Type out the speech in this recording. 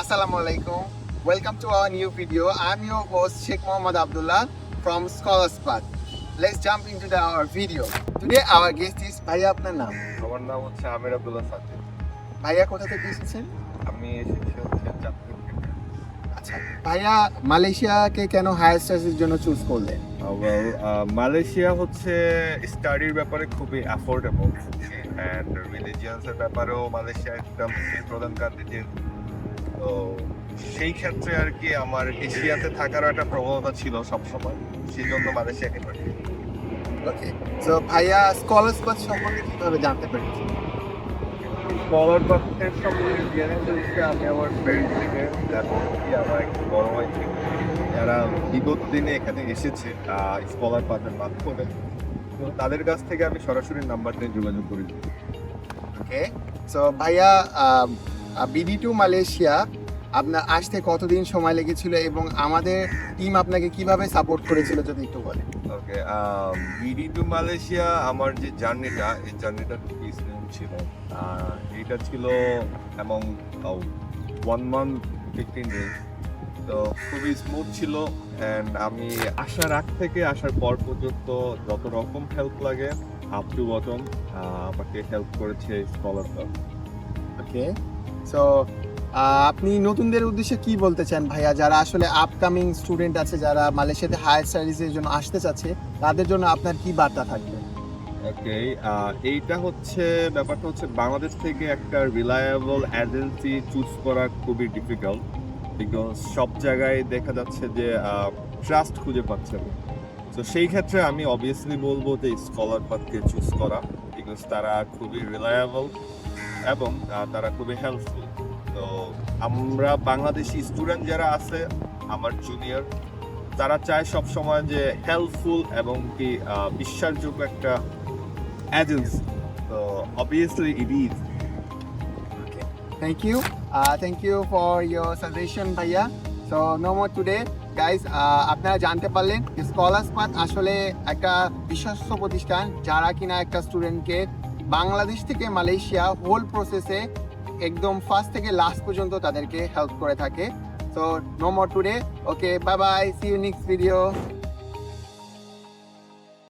Assalamualaikum. Welcome to our new video. I'm your host Sheikh Mohammad Abdullah from Scholars Path. Let's jump into our video. Today our guest is ভাইয়া আপনার নাম? আমার নাম হচ্ছে আমির আব্দুল্লাহ সাকিব। ভাইয়া কোথা থেকে এসেছেন? আমি এসেছি হচ্ছে চাঁদপুর থেকে। আচ্ছা ভাইয়া মালয়েশিয়াকে কেন হায়ার স্টাডিজের জন্য চুজ করলেন? মালয়েশিয়া হচ্ছে স্টাডির ব্যাপারে খুবই অ্যাফোর্ডেবল অ্যান্ড রিলিজিয়ান্সের ব্যাপারেও মালয়েশিয়া একটা প্রধান কান্ট্রি। তো সেই ক্ষেত্রে আর কি আমার এশিয়াতে থাকারও একটা প্রবণতা ছিল সবসময়, সেই জন্য মালয়েশিয়াকে পাঠি। ওকে, সো ভাইয়া স্কলার্স পাথ সম্পর্কে কিভাবে জানতে পেরেছেন? স্কলার পাথের সম্পর্কে জেনে বলতে আমি আমার ফ্রেন্ড থেকে, তারপর কি আমার এক বড় ভাই থেকে, যারা বিগত দিনে এখানে এসেছে স্কলার পাথের মাধ্যমে, তো তাদের কাছ থেকে আমি সরাসরি নাম্বার নিয়ে যোগাযোগ করি। ওকে, সো ভাইয়া বিডি টু মালয়েশিয়া আপনার আসতে কতদিন সময় লেগেছিল এবং আমাদের টিম আপনাকে কিভাবে সাপোর্ট করেছিল যদি একটু বলেন? ওকে, বিডি টু মালয়েশিয়া আমার যে জার্নিটা, এই জার্নিটা খুবই স্মুথ ছিল। এইটা ছিল এবং 1 month 15 days, তো খুবই স্মুথ ছিল। অ্যান্ড আমি আসার আগ থেকে আসার পর পর্যন্ত যত রকম হেল্প লাগে আপ টু বটম আমাকে হেল্প করেছে স্কলার পাথ। ওকে, সো আপনি নতুনদের উদ্দেশ্যে কি বলতে চান ভাইয়া, যারা আসলে আপকামিং স্টুডেন্ট আছে, যারা মালয়েশিয়াতে হায়ার স্টাডিজের জন্য আসতে চাচ্ছে, তাদের জন্য আপনার কি বার্তা থাকবে? ওকে, এইটা হচ্ছে ব্যাপারটা হচ্ছে বাংলাদেশ থেকে একটা রিলায়েবল এজেন্সি চুজ করা খুবই ডিফিকাল্ট, বিকজ সব জায়গায় দেখা যাচ্ছে যে ট্রাস্ট খুঁজে পাচ্ছে না। তো সেই ক্ষেত্রে আমি অবভিয়াসলি বলবো যে স্কলার পাথকে চুজ করা, বিকজ তারা খুবই রিলায়েবল এবং তারা খুবই হেল্পফুল। তো আমরা বাংলাদেশি স্টুডেন্ট যারা আছে আমার জুনিয়র, তারা চায় সব সময় যে হেল্পফুল এবং কি বিশ্বাসযোগ্য একটা এজেন্সি। তো obviously it is. Okay, thank you for your suggestion ভাইয়া। So no more today guys, আপনারা জানতে পারলেন স্কলার্স পাথ আসলে একটা বিশ্বস্ত প্রতিষ্ঠান, যারা কিনা একটা স্টুডেন্টকে বাংলাদেশ থেকে মালয়েশিয়া হোল প্রসেসে একদম ফার্স্ট থেকে লাস্ট পর্যন্ত তাদেরকে হেল্প করে থাকে। So no more today, okay, bye bye, see you next video.